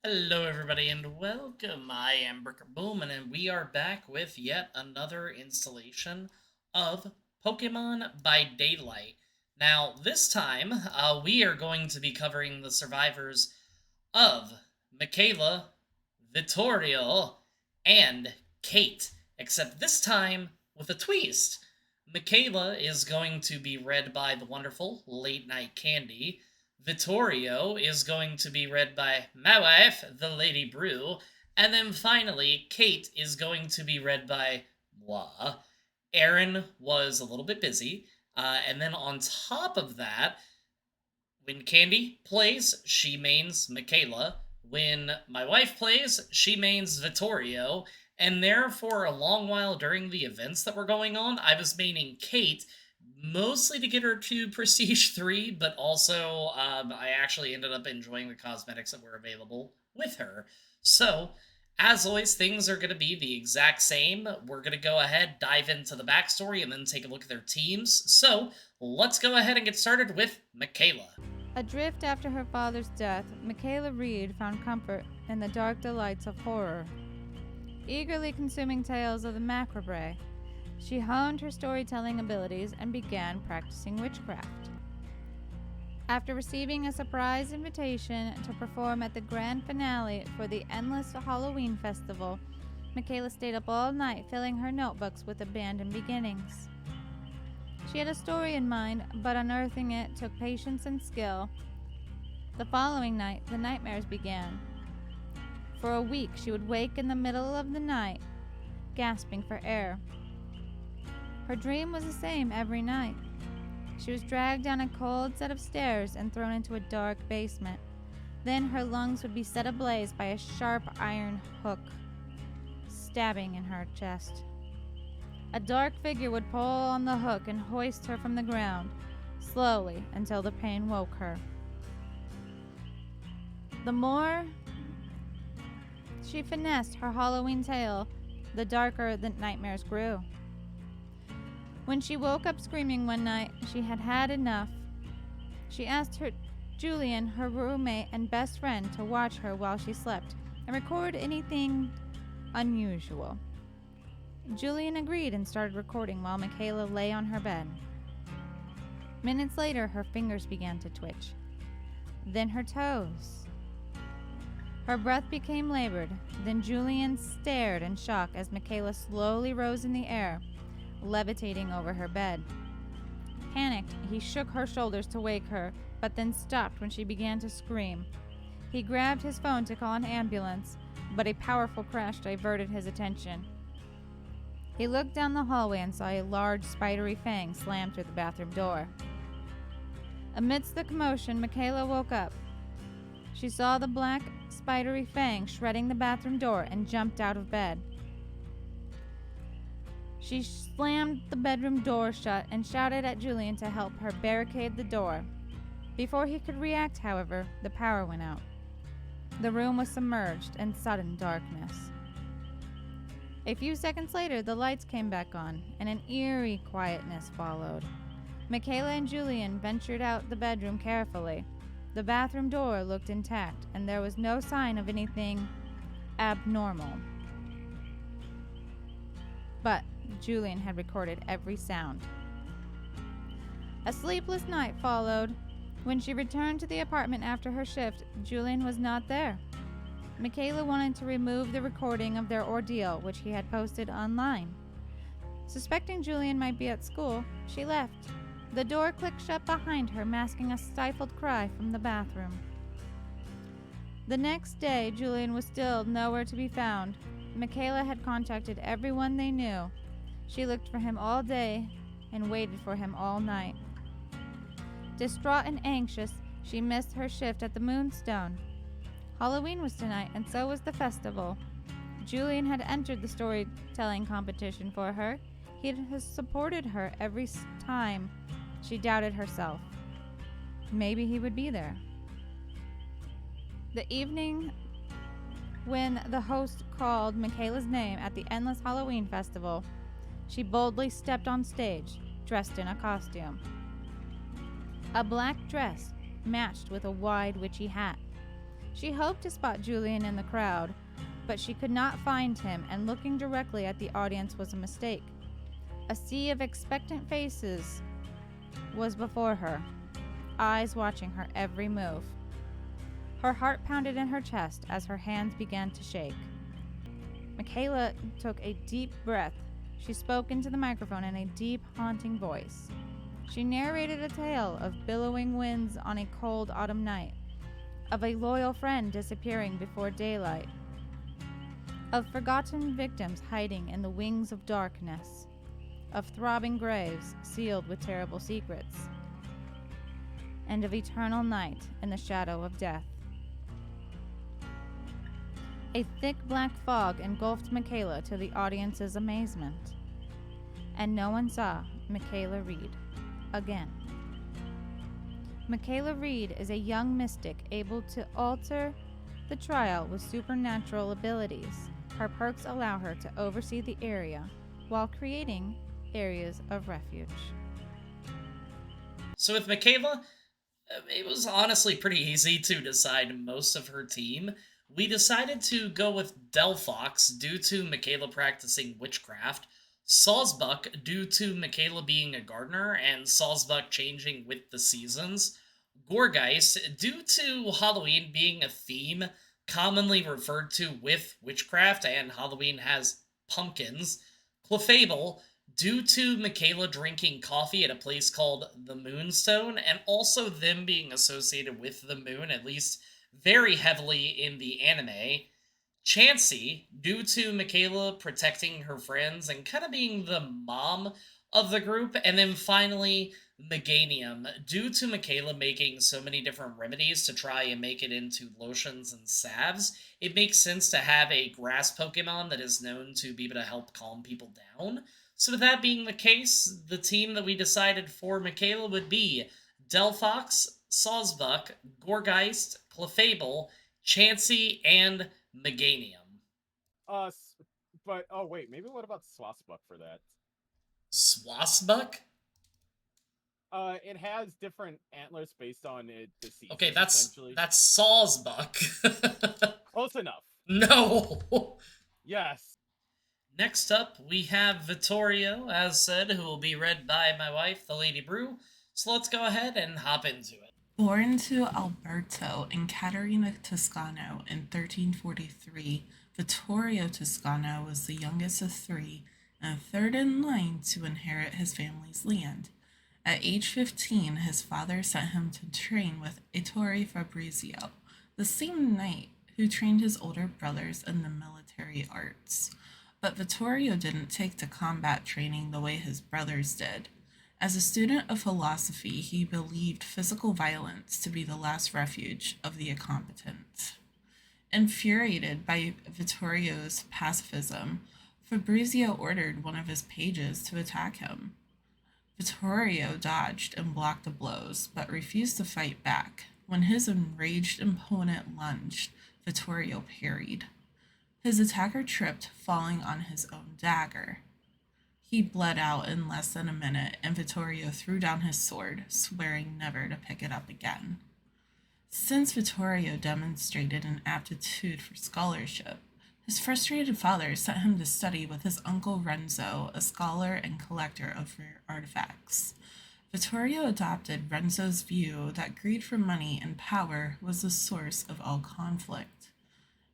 Hello, everybody, and welcome. I am Bricker Bowman, and we are back with yet another installation of Pokemon by Daylight. Now, this time, we are going to be covering the survivors of Mikaela, Vittorio, and Kate, except this time with a twist. Mikaela is going to be read by the wonderful Late Night Candy. Vittorio is going to be read by my wife, the Lady Brew, and then finally, Kate is going to be read by moi. Aaron was a little bit busy, and then on top of that, when Candy plays, she mains Mikaela. When my wife plays, she mains Vittorio. And there, for a long while during the events that were going on, I was maining Kate, mostly to get her to Prestige 3, but also I actually ended up enjoying the cosmetics that were available with her. So, as always, things are going to be the exact same. We're going to go ahead, dive into the backstory, and then take a look at their teams. So, let's go ahead and get started with Mikaela. Adrift after her father's death, Mikaela Reed found comfort in the dark delights of horror. Eagerly consuming tales of the macabre, she honed her storytelling abilities and began practicing witchcraft. After receiving a surprise invitation to perform at the grand finale for the Endless Halloween Festival, Mikaela stayed up all night filling her notebooks with abandoned beginnings. She had a story in mind, but unearthing it took patience and skill. The following night, the nightmares began. For a week, she would wake in the middle of the night, gasping for air. Her dream was the same every night. She was dragged down a cold set of stairs and thrown into a dark basement. Then her lungs would be set ablaze by a sharp iron hook, stabbing in her chest. A dark figure would pull on the hook and hoist her from the ground, slowly until the pain woke her. The more she finessed her Halloween tale, the darker the nightmares grew. When she woke up screaming one night, she had had enough. She asked Julian, her roommate and best friend, to watch her while she slept and record anything unusual. Julian agreed and started recording while Mikaela lay on her bed. Minutes later, her fingers began to twitch. Then her toes. Her breath became labored. Then Julian stared in shock as Mikaela slowly rose in the air, levitating over her bed. Panicked, he shook her shoulders to wake her, but then stopped when she began to scream. He grabbed his phone to call an ambulance, but a powerful crash diverted his attention. He looked down the hallway and saw a large, spidery fang slam through the bathroom door. Amidst the commotion, Mikaela woke up. She saw the black, spidery fang shredding the bathroom door and jumped out of bed. She slammed the bedroom door shut and shouted at Julian to help her barricade the door. Before he could react, however, the power went out. The room was submerged in sudden darkness. A few seconds later, the lights came back on, and an eerie quietness followed. Mikaela and Julian ventured out the bedroom carefully. The bathroom door looked intact, and there was no sign of anything abnormal. But Julian had recorded every sound. A sleepless night followed. When she returned to the apartment after her shift, Julian was not there. Mikaela wanted to remove the recording of their ordeal, which he had posted online. Suspecting Julian might be at school, she left. The door clicked shut behind her, masking a stifled cry from the bathroom. The next day, Julian was still nowhere to be found. Mikaela had contacted everyone they knew. She looked for him all day and waited for him all night. Distraught and anxious, she missed her shift at the Moonstone. Halloween was tonight, and so was the festival. Julian had entered the storytelling competition for her. He had supported her every time she doubted herself. Maybe he would be there. The evening when the host called Mikaela's name at the Endless Halloween Festival, she boldly stepped on stage, dressed in a costume. A black dress matched with a wide witchy hat. She hoped to spot Julian in the crowd, but she could not find him, and looking directly at the audience was a mistake. A sea of expectant faces was before her, eyes watching her every move. Her heart pounded in her chest as her hands began to shake. Mikaela took a deep breath. She spoke into the microphone in a deep, haunting voice. She narrated a tale of billowing winds on a cold autumn night, of a loyal friend disappearing before daylight, of forgotten victims hiding in the wings of darkness, of throbbing graves sealed with terrible secrets, and of eternal night in the shadow of death. A thick black fog engulfed Mikaela to the audience's amazement, and no one saw Mikaela Reed again. Mikaela Reed is a young mystic able to alter the trial with supernatural abilities. Her perks allow her to oversee the area while creating areas of refuge. So with Mikaela, it was honestly pretty easy to decide most of her team. We decided to go with Delphox due to Mikaela practicing witchcraft, Sawsbuck due to Mikaela being a gardener and Sawsbuck changing with the seasons, Gorgeist due to Halloween being a theme commonly referred to with witchcraft and Halloween has pumpkins, Clefable due to Mikaela drinking coffee at a place called the Moonstone, and also them being associated with the moon, at least very heavily in the anime. Chansey, due to Mikaela protecting her friends and kind of being the mom of the group. And then finally, Meganium, due to Mikaela making so many different remedies to try and make it into lotions and salves, it makes sense to have a grass Pokemon that is known to be able to help calm people down. So, with that being the case, the team that we decided for Mikaela would be Delphox, Sawsbuck, Gorgeist, Clefable, Chansey, and Meganium. But oh wait, maybe what about Swasbuck for that? Swasbuck? It has different antlers based on the Okay, seasons, that's essentially. that's Sawsbuck. Close enough. No. Yes. Next up, we have Vittorio, as said, who will be read by my wife, the Lady Brew. So let's go ahead and hop into it. Born to Alberto and Caterina Toscano in 1343, Vittorio Toscano was the youngest of three and third in line to inherit his family's land. At age 15, his father sent him to train with Ettore Fabrizio, the same knight who trained his older brothers in the military arts. But Vittorio didn't take to combat training the way his brothers did. As a student of philosophy, he believed physical violence to be the last refuge of the incompetent. Infuriated by Vittorio's pacifism, Fabrizio ordered one of his pages to attack him. Vittorio dodged and blocked the blows, but refused to fight back. When his enraged opponent lunged, Vittorio parried. His attacker tripped, falling on his own dagger. He bled out in less than a minute, and Vittorio threw down his sword, swearing never to pick it up again. Since Vittorio demonstrated an aptitude for scholarship, his frustrated father sent him to study with his uncle Renzo, a scholar and collector of rare artifacts. Vittorio adopted Renzo's view that greed for money and power was the source of all conflict.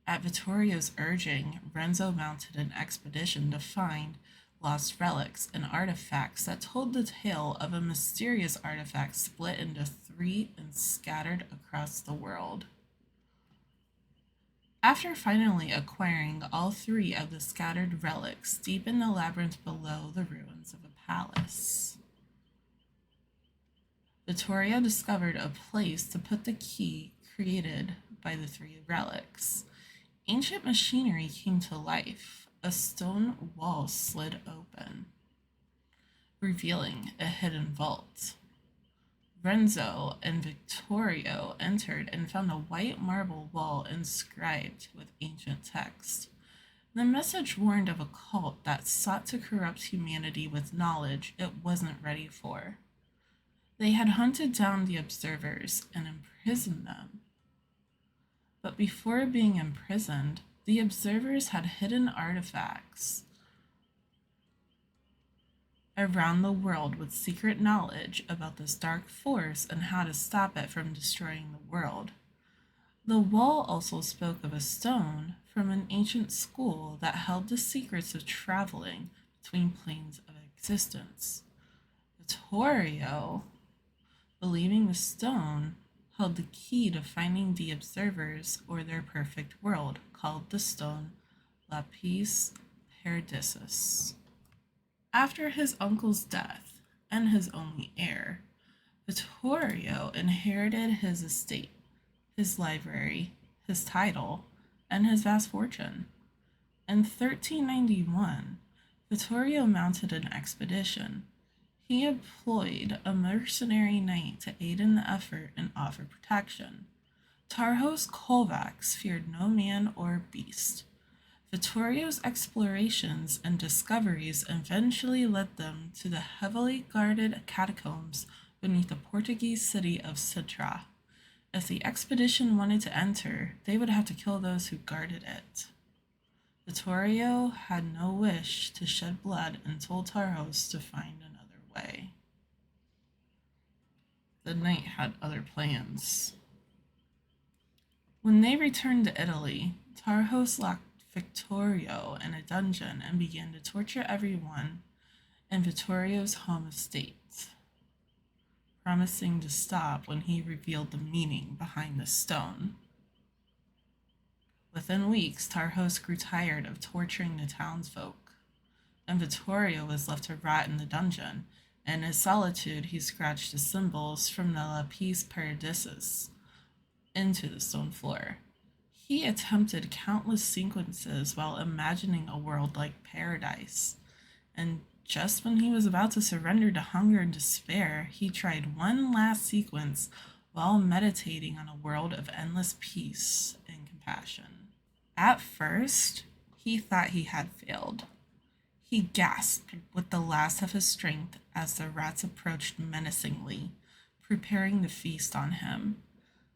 At Vittorio's urging, Renzo mounted an expedition to find lost relics and artifacts that told the tale of a mysterious artifact split into three and scattered across the world. After finally acquiring all three of the scattered relics deep in the labyrinth below the ruins of a palace, Vittorio discovered a place to put the key created by the three relics. Ancient machinery came to life. A stone wall slid open, revealing a hidden vault. Renzo and Vittorio entered and found a white marble wall inscribed with ancient text. The message warned of a cult that sought to corrupt humanity with knowledge it wasn't ready for. They had hunted down the observers and imprisoned them. But before being imprisoned, the observers had hidden artifacts around the world with secret knowledge about this dark force and how to stop it from destroying the world. The wall also spoke of a stone from an ancient school that held the secrets of traveling between planes of existence. Vittorio, believing the stone held the key to finding the observers or their perfect world, called the stone Lapis Paradisus. After his uncle's death and his only heir, Vittorio inherited his estate, his library, his title, and his vast fortune. In 1391, Vittorio mounted an expedition. He employed a mercenary knight to aid in the effort and offer protection. Tarhos Kovacs feared no man or beast. Vittorio's explorations and discoveries eventually led them to the heavily guarded catacombs beneath the Portuguese city of Sintra. If the expedition wanted to enter, they would have to kill those who guarded it. Vittorio had no wish to shed blood and told Tarhos to find another way. The knight had other plans. When they returned to Italy, Tarhos locked Vittorio in a dungeon and began to torture everyone in Vittorio's home estate, promising to stop when he revealed the meaning behind the stone. Within weeks, Tarhos grew tired of torturing the townsfolk, and Vittorio was left to rot in the dungeon. In his solitude, he scratched the symbols from the Lapis Paradisus into the stone floor. He attempted countless sequences while imagining a world like paradise. And just when he was about to surrender to hunger and despair, he tried one last sequence while meditating on a world of endless peace and compassion. At first, he thought he had failed. He gasped with the last of his strength as the rats approached menacingly, preparing to feast on him.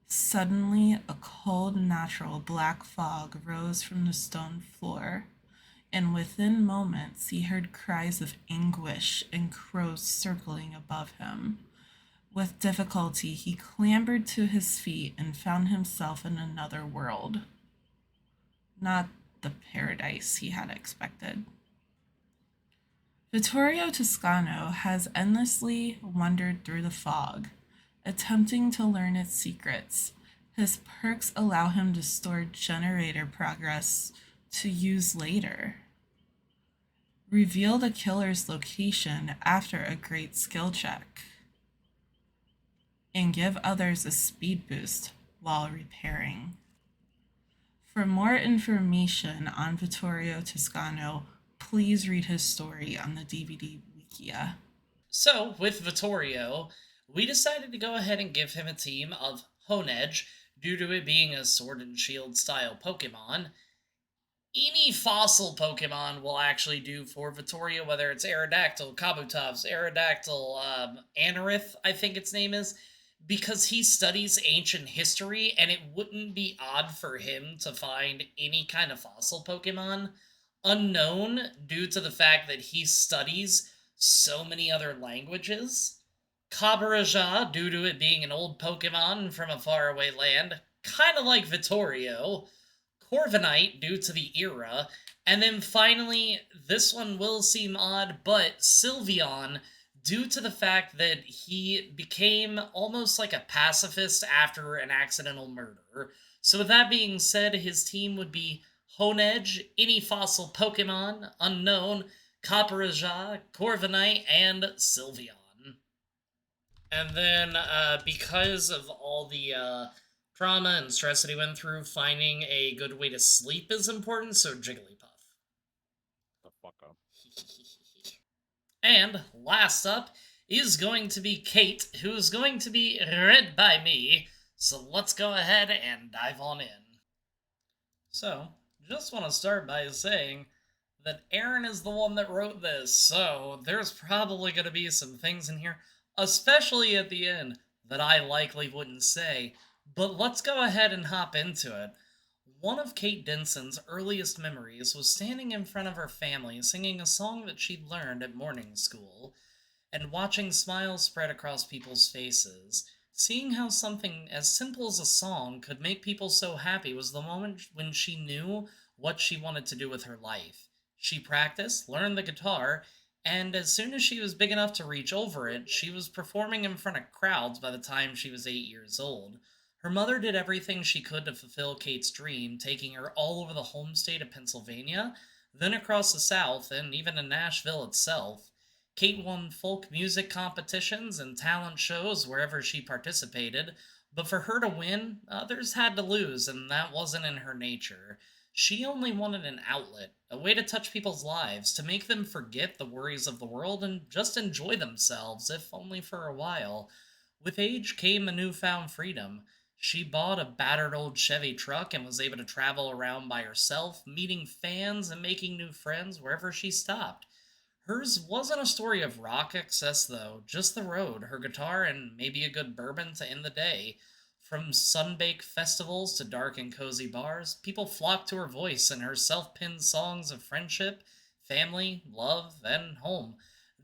Suddenly, a cold, natural black fog rose from the stone floor, and within moments he heard cries of anguish and crows circling above him. With difficulty, he clambered to his feet and found himself in another world. Not the paradise he had expected. Vittorio Toscano has endlessly wandered through the fog, attempting to learn its secrets. His perks allow him to store generator progress to use later, reveal the killer's location after a great skill check, and give others a speed boost while repairing. For more information on Vittorio Toscano, please read his story on the DVD Wikia. So, with Vittorio, we decided to go ahead and give him a team of Honedge, due to it being a Sword and Shield style Pokemon. Any fossil Pokemon will actually do for Vittorio, whether it's Aerodactyl, Kabutops, Aerodactyl, Anorith, I think its name is, because he studies ancient history, and it wouldn't be odd for him to find any kind of fossil Pokemon unknown due to the fact that he studies so many other languages. Cabaraja, due to it being an old Pokemon from a faraway land, kind of like Vittorio. Corviknight, due to the era. And then finally, this one will seem odd, but Sylveon, due to the fact that he became almost like a pacifist after an accidental murder. So with that being said, his team would be Honedge, any fossil Pokemon, unknown, Cabaraja, Corviknight, and Sylveon. And then, because of all the trauma and stress that he went through, finding a good way to sleep is important, so Jigglypuff. The fuck up. And last up is going to be Kate, who is going to be read by me. So let's go ahead and dive on in. So, just want to start by saying that Aaron is the one that wrote this, so there's probably going to be some things in here, especially at the end, that I likely wouldn't say. But let's go ahead and hop into it. One of Kate Denson's earliest memories was standing in front of her family singing a song that she'd learned at morning school and watching smiles spread across people's faces. Seeing how something as simple as a song could make people so happy was the moment when she knew what she wanted to do with her life. She practiced, learned the guitar, and as soon as she was big enough to reach over it, she was performing in front of crowds by the time she was 8 years old. Her mother did everything she could to fulfill Kate's dream, taking her all over the home state of Pennsylvania, then across the South, and even to Nashville itself. Kate won folk music competitions and talent shows wherever she participated, but for her to win, others had to lose, and that wasn't in her nature. She only wanted an outlet, a way to touch people's lives, to make them forget the worries of the world and just enjoy themselves, if only for a while. With age came a newfound freedom. She bought a battered old Chevy truck and was able to travel around by herself, meeting fans and making new friends wherever she stopped. Hers wasn't a story of rock excess, though, just the road, her guitar, and maybe a good bourbon to end the day. From sunbaked festivals to dark and cozy bars, people flocked to her voice and her self penned songs of friendship, family, love, and home.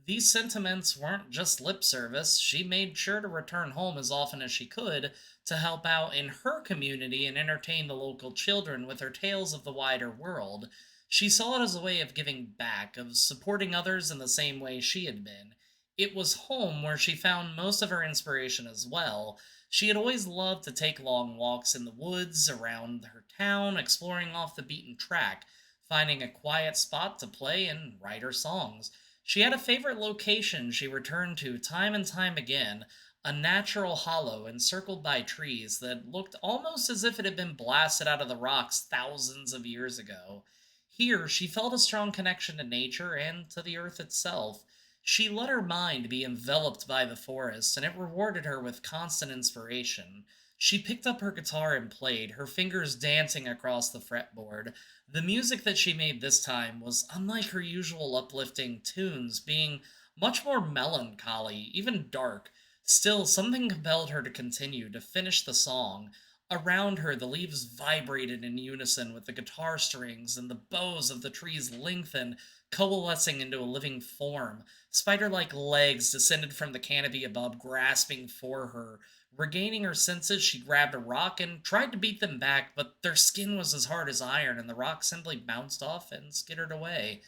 These sentiments weren't just lip service. She made sure to return home as often as she could to help out in her community and entertain the local children with her tales of the wider world. She saw it as a way of giving back, of supporting others in the same way she had been. It was home where she found most of her inspiration as well. She had always loved to take long walks in the woods around her town, exploring off the beaten track, finding a quiet spot to play and write her songs. She had a favorite location she returned to time and time again, a natural hollow encircled by trees that looked almost as if it had been blasted out of the rocks thousands of years ago. Here, she felt a strong connection to nature and to the earth itself. She let her mind be enveloped by the forest, and it rewarded her with constant inspiration. She picked up her guitar and played, her fingers dancing across the fretboard. The music that she made this time was unlike her usual uplifting tunes, being much more melancholy, even dark. Still, something compelled her to continue, to finish the song. Around her, the leaves vibrated in unison with the guitar strings, and the boughs of the trees lengthened, coalescing into a living form. Spider like legs descended from the canopy above, grasping for her. Regaining her senses, she grabbed a rock and tried to beat them back, but their skin was as hard as iron, and the rock simply bounced off and skittered away.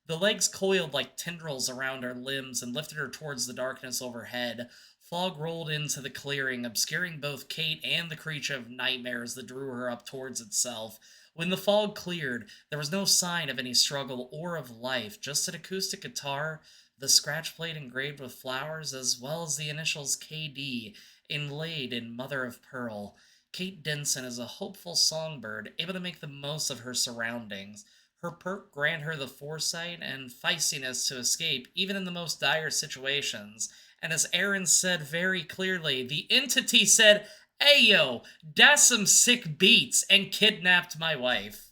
The legs coiled like tendrils around her limbs and lifted her towards the darkness overhead. Fog rolled into the clearing, obscuring both Kate and the creature of nightmares that drew her up towards itself. When the fog cleared, there was no sign of any struggle or of life, just an acoustic guitar, the scratch plate engraved with flowers, as well as the initials KD inlaid in mother of pearl. Kate Denson is a hopeful songbird, able to make the most of her surroundings. Her perk grant her the foresight and feistiness to escape even in the most dire situations. And as Aaron said very clearly, the entity said, "Ayo, that's some sick beats," and kidnapped my wife.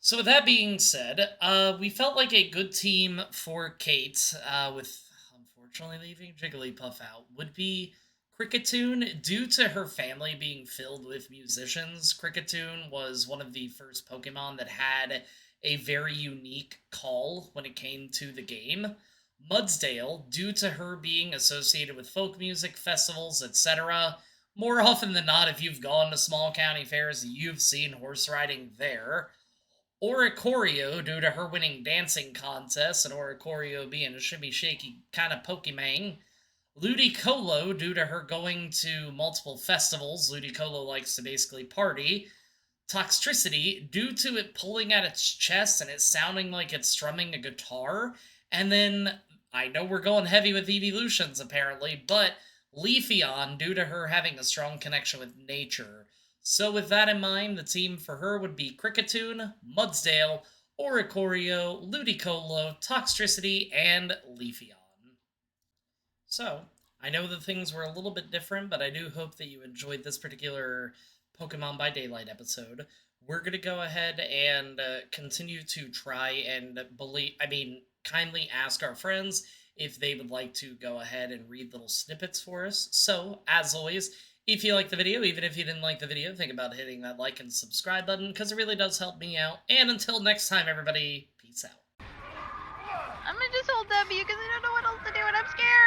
So with that being said, we felt like a good team for Kate, with unfortunately leaving Jigglypuff out, would be Cricketoon. Due to her family being filled with musicians, Cricketoon was one of the first Pokemon that had a very unique call when it came to the game. Mudsdale, due to her being associated with folk music, festivals, etc., more often than not, if you've gone to small county fairs, you've seen horse riding there. Oricorio, due to her winning dancing contests and Oricorio being a shimmy shaky kind of Pokemon. Ludicolo, due to her going to multiple festivals. Ludicolo likes to basically party. Toxtricity, due to it pulling at its chest and it sounding like it's strumming a guitar. And then, I know we're going heavy with evolutions apparently, but Leafeon, due to her having a strong connection with nature. So with that in mind, the team for her would be Cricketoon, Mudsdale, Oricorio, Ludicolo, Toxtricity, and Leafeon. So, I know that things were a little bit different, but I do hope that you enjoyed this particular Pokemon by Daylight episode. We're going to go ahead and continue to try and kindly ask our friends if they would like to go ahead and read little snippets for us. So, as always, If you liked the video, even if you didn't like the video, think about hitting that like and subscribe button, because it really does help me out. And until next time, everybody, peace out. I'm gonna just hold W because I don't know what else to do and I'm scared.